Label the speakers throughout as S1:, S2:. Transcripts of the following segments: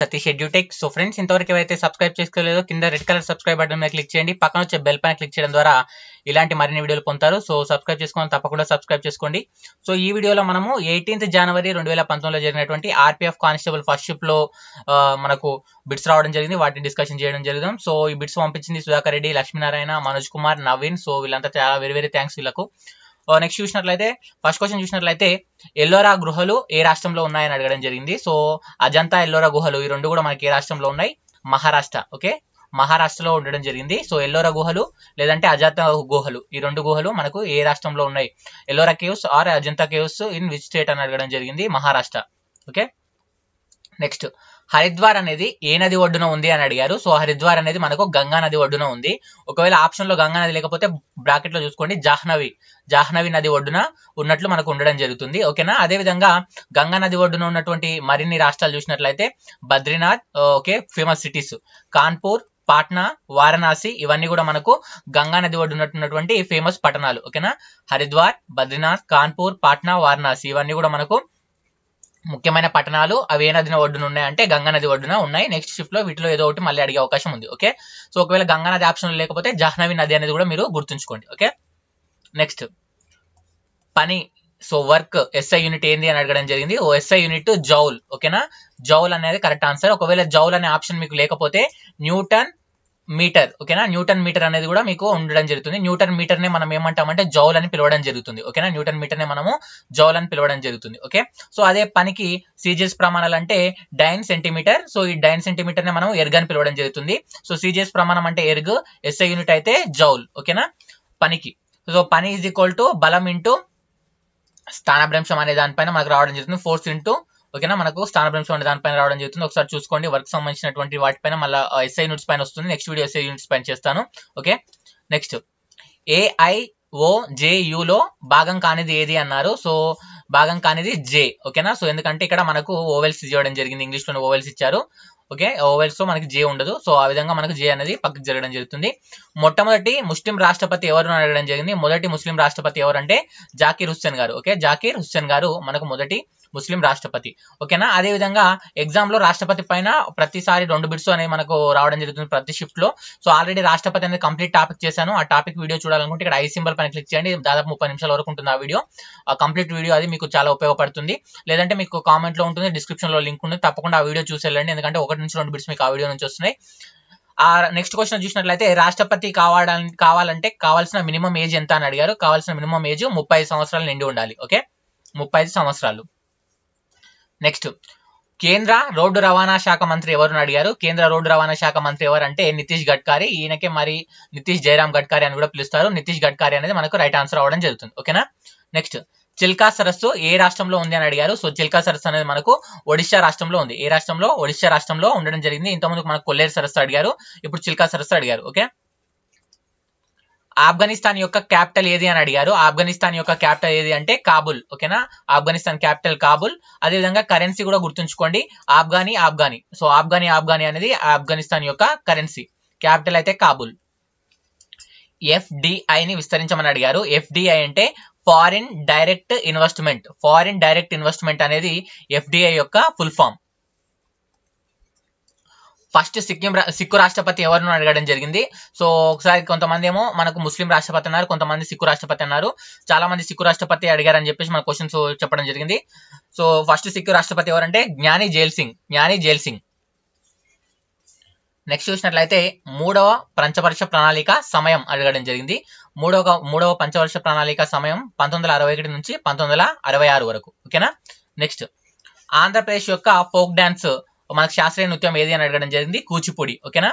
S1: Satish edutech. So friends, ఇంతవరకు ఎవరైతే subscribe చేసుకోలేదో కింద రెడ్ కలర్ సబ్స్క్రైబ్ బటన్ మీద క్లిక్ చేయండి. పక్కన వచ్చే బెల్ పైన క్లిక్ చేయడం ద్వారా ఇలాంటి మరిన్ని వీడియోలు పొందుతారు. సో సబ్స్క్రైబ్ చేసుకోండి, తప్పకుండా సబ్స్క్రైబ్ చేసుకోండి. సో ఈ వీడియోలో మనము 18th జనవరి 2019లో జరిగినటువంటి ఆర్పిఎఫ్ కానిస్టేబుల్ ఫస్ట్ షిప్ లో మనకు బిట్స్ రావడం జరిగింది. వాటిని డిస్కషన్ చేయడం జరుగుదాం. సో ఈ బిట్స్ పంపించింది సుధాకర్ రెడ్డి, లక్ష్మీనారాయణ, మనోజ్ కుమార్, నవీన్. సో వీళ్ళంతా చాలా వెరీ థ్యాంక్స్ వీళ్ళకు. నెక్స్ట్ చూసినట్లయితే ఫస్ట్ క్వశ్చన్ చూసినట్లయితే ఎల్లోరా గుహలు ఏ రాష్ట్రంలో ఉన్నాయని అడగడం జరిగింది. సో అజంతా, ఎల్లోరా గుహలు ఈ రెండు కూడా మనకి ఏ రాష్ట్రంలో ఉన్నాయి? మహారాష్ట్ర. ఓకే, మహారాష్ట్రలో ఉండడం జరిగింది. సో ఎల్లోరా గుహలు లేదంటే అజంతా గుహలు ఈ రెండు గుహలు మనకు ఏ రాష్ట్రంలో ఉన్నాయి? Ellora caves or Ajanta caves in which state అని అడగడం జరిగింది? మహారాష్ట్ర. ఓకే, నెక్స్ట్ హరిద్వార్ అనేది ఏ నది ఒడ్డున ఉంది అని అడిగారు. సో హరిద్వార్ అనేది మనకు గంగా నది ఒడ్డున ఉంది. ఒకవేళ ఆప్షన్ లో గంగా నది లేకపోతే బ్రాకెట్ లో చూసుకోండి, జాహ్నవి నది ఒడ్డున ఉన్నట్లు మనకు ఉండడం జరుగుతుంది. ఓకేనా, అదే విధంగా గంగా నది ఒడ్డున ఉన్నటువంటి మరిన్ని రాష్ట్రాలు చూసినట్లయితే Badrinath, okay, famous cities Kanpur, Patna, Varanasi ఇవన్నీ కూడా మనకు గంగా నది ఒడ్డునటువంటి ఫేమస్ పట్టణాలు. ఓకేనా, హరిద్వార్, బద్రీనాథ్, కాన్పూర్, పాట్నా, వారణాసి ఇవన్నీ కూడా మనకు ముఖ్యమైన పట్టణాలు. అవి ఏ నది ఒడ్డున ఉన్నాయంటే గంగా నది ఒడ్డున ఉన్నాయి. నెక్స్ట్ షిఫ్ట్ లో వీటిలో ఏదో ఒకటి మళ్ళీ అడిగే అవకాశం ఉంది. ఓకే, సో ఒకవేళ గంగా నది ఆప్షన్ లేకపోతే జాహ్నవి నది అనేది కూడా మీరు గుర్తుంచుకోండి. ఓకే, నెక్స్ట్ పని. సో వర్క్ ఎస్ఐ యూనిట్ ఏంది అని అడగడం జరిగింది. ఓ ఎస్ఐ యూనిట్ జౌల్. ఓకేనా, జౌల్ అనేది కరెక్ట్ ఆన్సర్. ఒకవేళ జౌల్ అనే ఆప్షన్ మీకు లేకపోతే న్యూటన్ మీటర్. ఓకేనా, న్యూటన్ మీటర్ అనేది కూడా మీకు ఉండడం జరుగుతుంది. న్యూటన్ మీటర్ నే మనం ఏమంటామంటే జౌల్ అని పిలవడం జరుగుతుంది. ఓకేనా, న్యూటన్ మీటర్ నే మనము జౌల్ అని పిలవడం జరుగుతుంది. ఓకే, సో అదే పనికి సిజిఎస్ ప్రమాణాలు అంటే డైన్ సెంటీమీటర్. సో ఈ డైన్ సెంటీమీటర్ నే మనం ఎర్గ్ అని పిలవడం జరుగుతుంది. సో సిజిఎస్ ప్రమాణం అంటే ఎర్గ్, ఎస్ఐ యూనిట్ అయితే జౌల్. ఓకేనా, పనికి. సో పని ఈజ్ ఈక్వల్ టు బలం ఇంటూ స్థానభ్రంశం అనే దానిపైన మనకు రావడం జరుగుతుంది. ఫోర్స్ ఇంటూ, ఓకేనా, మనకు స్థానభ్రంశం అనే దానిపైన రావడం జరుగుతుంది. ఒకసారి చూసుకోండి, వర్క్ సంబంధించినటువంటి వాటిపైన మళ్ళీ ఎస్ఐ యూనిట్స్ పైన వస్తుంది. నెక్స్ట్ వీడియో ఎస్ఐ యూనిట్స్ పైన చేస్తాను. ఓకే, నెక్స్ట్ AIOJUలో భాగం కానిది ఏది అన్నారు. సో భాగం కానిది జే. ఓకేనా, సో ఎందుకంటే ఇక్కడ మనకు ఓవెల్స్ ఇవ్వడం జరిగింది, ఇంగ్లీష్ లోనే ఓవెల్స్ ఇచ్చారు. ఓకే, ఓవెల్స్ తో మనకి జే ఉండదు. సో ఆ విధంగా మనకు జే అనేది పక్కకి జరగడం జరుగుతుంది. మొట్టమొదటి ముస్లిం రాష్ట్రపతి ఎవరు అని అడగడం జరిగింది. మొదటి ముస్లిం రాష్ట్రపతి ఎవరంటే జాకీర్ హుస్సేన్ గారు. ఓకే, జాకీర్ హుస్సేన్ గారు మనకు మొదటి ముస్లిం రాష్ట్రపతి. ఓకేనా, అదే విధంగా ఎగ్జామ్ లో రాష్ట్రపతి పైన ప్రతిసారి 2 బిట్స్ అనేవి మనకు రావడం జరుగుతుంది ప్రతి షిఫ్ట్ లో. సో ఆల్రెడీ రాష్ట్రపతి అనేది కంప్లీట్ టాపిక్ చేశాను. ఆ టాపిక్ వీడియో చూడాలనుకుంటే ఇక్కడ ఐ సింబల్ పైన క్లిక్ చేయండి. దాదాపు 30 నిమిషాల వరకు ఉంటుంది ఆ వీడియో. ఆ కంప్లీట్ వీడియో అది మీకు చాలా ఉపయోగపడుతుంది. లేదంటే మీకు కామెంట్ లో ఉంటుంది, డిస్క్రిప్షన్ లో లింక్ ఉంటుంది, తప్పకుండా ఆ వీడియో చూసి వెళ్ళండి. ఎందుకంటే 1 నుంచి 2 బిట్స్ మీకు ఆ వీడియో నుంచి వస్తున్నాయి. ఆ నెక్స్ట్ క్వశ్చన్ చూసినట్లయితే రాష్ట్రపతి కావాలంటే కావాల్సిన మినిమం ఏజ్ ఎంత అని అడిగారు. కావాల్సిన మినిమం ఏజ్ 35 సంవత్సరాలు నిండి ఉండాలి. ఓకే, 35 సంవత్సరాలు. నెక్స్ట్ కేంద్ర రోడ్డు రవాణా శాఖ మంత్రి ఎవరు అడిగారు. కేంద్ర రోడ్డు రవాణా శాఖ మంత్రి ఎవరంటే నితీష్ గడ్కరీ. ఈయనకే మరి నితీష్ జయరామ్ గడ్కరీ అని కూడా పిలుస్తారు. నితీష్ గడ్కరీ అనేది మనకు రైట్ ఆన్సర్ అవడం జరుగుతుంది. ఓకేనా, నెక్స్ట్ చిల్కా సరస్సు ఏ రాష్ట్రంలో ఉంది అని అడిగారు. సో చిల్కా సరస్సు అనేది మనకు ఒడిశా రాష్ట్రంలో ఉంది. ఏ రాష్ట్రంలో? ఒడిశా రాష్ట్రంలో ఉండడం జరిగింది. ఇంతకుముందు మనకు కొల్లేరు సరస్సు అడిగారు, ఇప్పుడు చిల్కా సరస్సు అడిగారు. ఓకే, ఆఫ్ఘనిస్తాన్ యొక్క క్యాపిటల్ ఏది అని అడిగారు. ఆఫ్ఘనిస్తాన్ యొక్క క్యాపిటల్ ఏది అంటే కాబుల్. ఓకేనా, ఆఫ్ఘనిస్తాన్ క్యాపిటల్ కాబుల్. అదేవిధంగా కరెన్సీ కూడా గుర్తుంచుకోండి, ఆఫ్ఘానీ. సో ఆఫ్ఘానీ అనేది ఆఫ్ఘనిస్తాన్ యొక్క కరెన్సీ. క్యాపిటల్ అయితే కాబుల్. FDIని విస్తరించమని అడిగారు. FDI అంటే foreign direct investment. Foreign direct investment అనేది FDI యొక్క ఫుల్ ఫామ్. ఫస్ట్ సిక్కు రాష్ట్రపతి ఎవరిని అడగడం జరిగింది. సో ఒకసారి కొంతమంది ఏమో మనకు ముస్లిం రాష్ట్రపతి అన్నారు, కొంతమంది సిక్కు రాష్ట్రపతి అన్నారు. చాలా మంది సిక్కు రాష్ట్రపతి అడిగారని చెప్పేసి మన క్వశ్చన్స్ చెప్పడం జరిగింది. సో ఫస్ట్ సిక్కు రాష్ట్రపతి ఎవరంటే జ్ఞాని జైల్ సింగ్. నెక్స్ట్ చూసినట్లయితే 3వ పంచవర్ష ప్రణాళిక సమయం అడగడం జరిగింది. మూడవ పంచవర్ష ప్రణాళిక సమయం 1961 నుంచి 1966 వరకు. ఓకేనా, నెక్స్ట్ ఆంధ్రప్రదేశ్ యొక్క ఫోక్ డాన్స్ మనకు శాస్త్రీయ నృత్యం ఏది అని అడగడం జరిగింది. కూచిపూడి. ఓకేనా,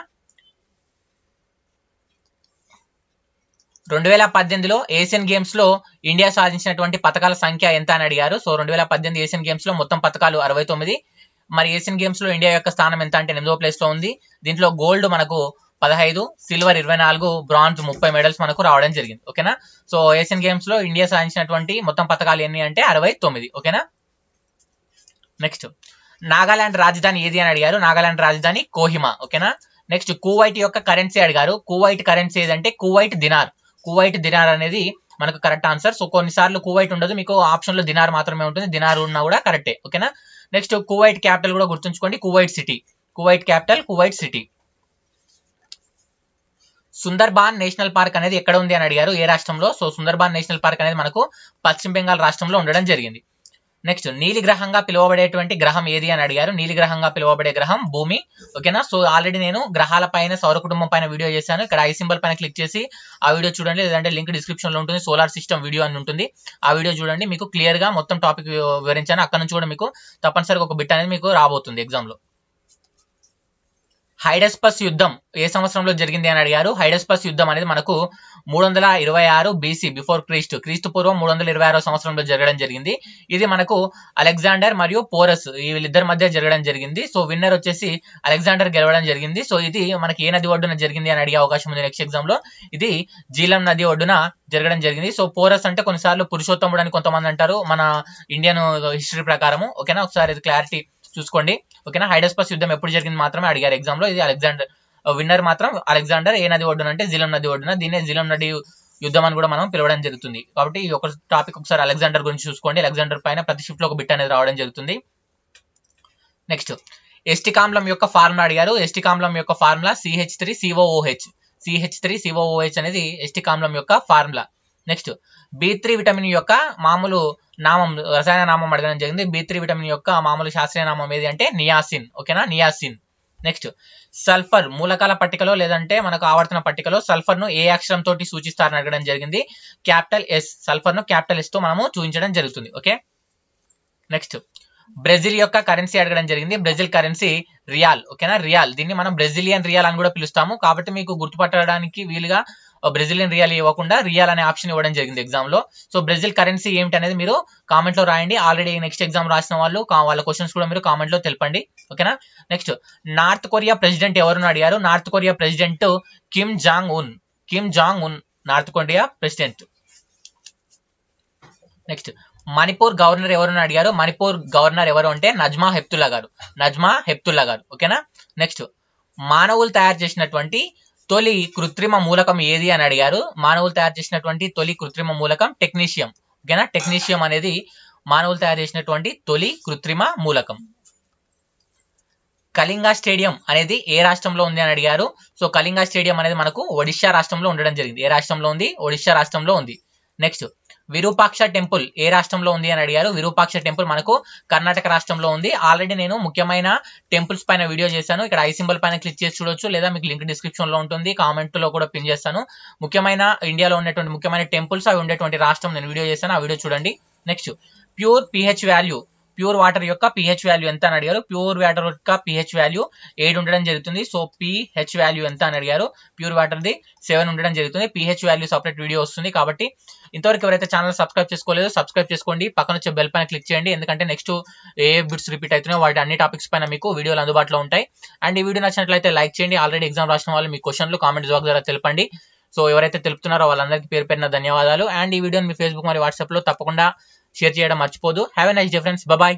S1: 2018లో ఏషియన్ గేమ్స్ లో ఇండియా సాధించినటువంటి పథకాల సంఖ్య ఎంత అని అడిగారు. సో 2018 ఏషియన్ గేమ్స్ లో మొత్తం పథకాలు 69. మరి ఏషియన్ గేమ్స్ లో ఇండియా యొక్క స్థానం ఎంత అంటే 8వ ప్లేస్ లో ఉంది. దీంట్లో గోల్డ్ మనకు 15, సిల్వర్ 24, బ్రాంజ్ 30 మెడల్స్ మనకు రావడం జరిగింది. ఓకేనా, సో ఏషియన్ గేమ్స్ లో ఇండియా సాధించినటువంటి మొత్తం పథకాలు ఎన్ని అంటే 69. ఓకేనా, నెక్స్ట్ నాగాలాండ్ రాజధాని ఏది అని అడిగారు. నాగాలాండ్ రాజధాని కోహిమా. ఓకేనా, నెక్స్ట్ కువైట్ యొక్క కరెన్సీ అడిగారు. కువైట్ కరెన్సీ ఏదంటే కువైట్ దినార్ అనేది మనకు కరెక్ట్ ఆన్సర్. సో కొన్నిసార్లు కువైట్ ఉండదు, మీకు ఆప్షన్ లో దినార్ మాత్రమే ఉంటుంది. దినార్ ఉన్నా కూడా కరెక్టే. ఓకేనా, నెక్స్ట్ కువైట్ క్యాపిటల్ కూడా గుర్తుంచుకోండి, Kuwait city. Kuwait capital Kuwait city. Sundarban national park అనేది ఎక్కడ ఉంది అని అడిగారు, ఏ రాష్ట్రంలో. సో సుందర్బాన్ నేషనల్ పార్క్ అనేది మనకు పశ్చిమ బెంగాల్ రాష్ట్రంలో ఉండడం జరిగింది. నెక్స్ట్ నీలి గ్రహంగా పిలువబడేటువంటి గ్రహం ఏది అని అడిగారు, నీలి గ్రహంగా పిలువబడే గ్రహం భూమి. ఓకేనా. సో ఆల్రెడీ నేను గ్రహాల పైన సౌర కుటుంబం పైన వీడియో చేశాను. ఇక్కడ ఐ సింబల్ పైన క్లిక్ చేసి ఆ వీడియో చూడండి, లేదంటే లింక్ డిస్క్రిప్షన్ లో ఉంటుంది. సోలార్ సిస్టమ్ వీడియో అని ఉంటుంది, ఆ వీడియో చూడండి. మీకు క్లియర్ గా మొత్తం టాపిక్ వివరించాను. అక్కడ నుంచి కూడా మీకు తప్పనిసరిగా ఒక బిట్ అనేది మీకు రాబోతుంది ఎగ్జామ్ లో. హైడస్పస్ యుద్ధం ఏ సంవత్సరంలో జరిగింది అని అడిగారు. హైడస్పస్ యుద్ధం అనేది మనకు 326 బీసీ బిఫోర్ క్రీస్తు పూర్వం 326 సంవత్సరంలో జరగడం జరిగింది. ఇది మనకు అలెగ్జాండర్ మరియు పోరస్ వీళ్ళిద్దరి మధ్య జరగడం జరిగింది. సో విన్నర్ వచ్చేసి అలెగ్జాండర్ గెలవడం జరిగింది. సో ఇది మనకి ఏ నది ఒడ్డున జరిగింది అని అడిగే అవకాశం ఉంది నెక్స్ట్ ఎగ్జామ్ లో. ఇది జీలం నది ఒడ్డున జరగడం జరిగింది. సో పోరస్ అంటే కొన్నిసార్లు పురుషోత్తముడు అని కొంతమంది అంటారు మన ఇండియన్ హిస్టరీ ప్రకారము. ఓకేనా, ఒకసారి ఇది క్లారిటీ చూసుకోండి. ఓకేనా. హైడస్పస్ యుద్ధం ఎప్పుడు జరిగింది మాత్రమే అడిగారు ఎగ్జామ్ లో. ఇది అలెగ్జాండర్, విన్నర్ మాత్రం అలెగ్జాండర్. ఏ నది ఒడ్డున అంటే జిలం నది ఒడ్డున. దీనే జిలం నది యుద్ధం అని కూడా మనం పిలవడం జరుగుతుంది. కాబట్టి ఈ ఒక టాపిక్ ఒకసారి అలెగ్జాండర్ గురించి చూసుకోండి. అలెగ్జాండర్ పైన ప్రతి షిఫ్ట్ లో ఒక బిట్ అనేది రావడం జరుగుతుంది. నెక్స్ట్ ఎస్టిక్ ఆమ్లం యొక్క ఫార్ములా అడిగారు. ఎస్టిక్ ఆమ్లం యొక్క ఫార్ములా CH3COOH. CH3COOH అనేది ఎస్టిక్ ఆమ్లం యొక్క ఫార్ములా. నెక్స్ట్ B3 విటమిన్ యొక్క మామూలు నామం, రసాయన నామం అడగడం జరిగింది. B3 విటమిన్ యొక్క మామూలు శాస్త్రీయ నామం ఏది అంటే నియాసిన్. ఓకేనా, నియాసిన్. నెక్స్ట్ సల్ఫర్ మూలకాల పట్టికలో లేదంటే మనకు ఆవర్తన పట్టికలో సల్ఫర్ ను ఏ అక్షరం తోటి సూచిస్తారని అడగడం జరిగింది. Capital S. సల్ఫర్ ను క్యాపిటల్ S తో మనము చూపించడం జరుగుతుంది. ఓకే. నెక్స్ట్ బ్రెజిల్ యొక్క కరెన్సీ అడగడం జరిగింది. Brazil currency riyal. ఓకేనా, రియాల్. దీన్ని మనం బ్రెజిలియన్ రియాల్ అని కూడా పిలుస్తాము. కాబట్టి మీకు గుర్తుపట్టడానికి వీలుగా బ్రెజిలియన్ రియాల్ ఇవ్వకుండా రియాల్ అనే ఆప్షన్ ఇవ్వడం జరిగింది ఎగ్జామ్ లో. సో బ్రెజిల్ కరెన్సీ ఏమిటి అనేది మీరు కామెంట్ లో రాయండి. ఆల్రెడీ నెక్స్ట్ ఎగ్జామ్ రాసిన వాళ్ళు వాళ్ళ క్వశ్చన్స్ కూడా మీరు కామెంట్ లో తెలపండి. ఓకేనా. నెక్స్ట్ నార్త్ కొరియా ప్రెసిడెంట్ ఎవరు అడిగారు. North Korea president Kim Jong Un. Kim Jong Un north Korea president. Next Manipur governor ఎవరు అడిగారు. మణిపూర్ గవర్నర్ ఎవరు అంటే నజ్మా హెప్తుల్లా గారు. నజ్మా హెప్తుల్లా గారు. ఓకేనా. నెక్స్ట్ మానవులు తయారు చేసినటువంటి తొలి కృత్రిమ మూలకం ఏది అని అడిగారు. మానవులు తయారు చేసినటువంటి తొలి కృత్రిమ మూలకం టెక్నీషియం. ఓకేనా, టెక్నీషియం అనేది మానవులు తయారు చేసినటువంటి తొలి కృత్రిమ మూలకం. కళింగ స్టేడియం అనేది ఏ రాష్ట్రంలో ఉంది అని అడిగారు. సో కళింగ స్టేడియం అనేది మనకు ఒడిశా రాష్ట్రంలో ఉండడం జరిగింది. ఏ రాష్ట్రంలో ఉంది? ఒడిశా రాష్ట్రంలో ఉంది. నెక్స్ట్ విరూపాక్ష టెంపుల్ ఏ రాష్ట్రంలో ఉంది అని అడిగారు. విరూపాక్ష టెంపుల్ మనకు కర్ణాటక రాష్ట్రంలో ఉంది. ఆల్రెడీ నేను ముఖ్యమైన టెంపుల్స్ పైన వీడియో చేశాను. ఇక్కడ ఐ సింబల్ పైన క్లిక్ చేసి చూడొచ్చు, లేదా మీకు లింక్ డిస్క్రిప్షన్ లో ఉంటుంది, కామెంట్ లో కూడా పిన్ చేస్తాను. ముఖ్యమైన ఇండియాలో ఉన్నటువంటి ముఖ్యమైన టెంపుల్స్ అవి ఉండేటువంటి రాష్ట్రం నేను వీడియో చేశాను, ఆ వీడియో చూడండి. Next pure pH value, pure water యొక్క pH వాల్యూ ఎంత అని అడిగారు. ప్యూర్ వాటర్ యొక్క pH వాల్యూ 7 ఉండడం జరుగుతుంది. సో pH వాల్యూ ఎంత అని అడిగారు. ప్యూర్ వాటర్ ది 7 ఉండడం జరుగుతుంది. pH వాల్యూ సపరేట్ వీడియో వస్తుంది. కాబట్టి ఇంతవరకు ఎవరైతే ఛానల్ సబ్స్క్రైబ్ చేసుకోలేదో సబ్స్క్రైబ్ చేసుకోండి, పక్కన వచ్చే బెల్ పైన క్లిక్ చేయండి. ఎందుకంటే నెక్స్ట్ ఏ బిట్స్ రిపీట్ అవుతున్నాయో వాటి అన్ని టాపిక్స్ పైన మీకు వీడియోలు అందుబాటులో ఉంటాయి. అండ్ ఈ వీడియో నచ్చినట్లయితే లైక్ చేయండి. ఆల్రెడీ ఎగ్జామ్ రాసిన వాళ్ళు మీ క్వశ్చన్లు కామెంట్ బాక్స్ ద్వారా తెలపండి. సో ఎవరైతే తెలుపుతున్నారో వాళ్ళందరికీ పేరు పేరున ధన్యవాదాలు. అండ్ ఈ వీడియోని మీ ఫేస్బుక్ మరియు వాట్సాప్ లో తప్పకుండా షేర్ చేయడం మర్చిపోదు. Have a nice day friends. Bye.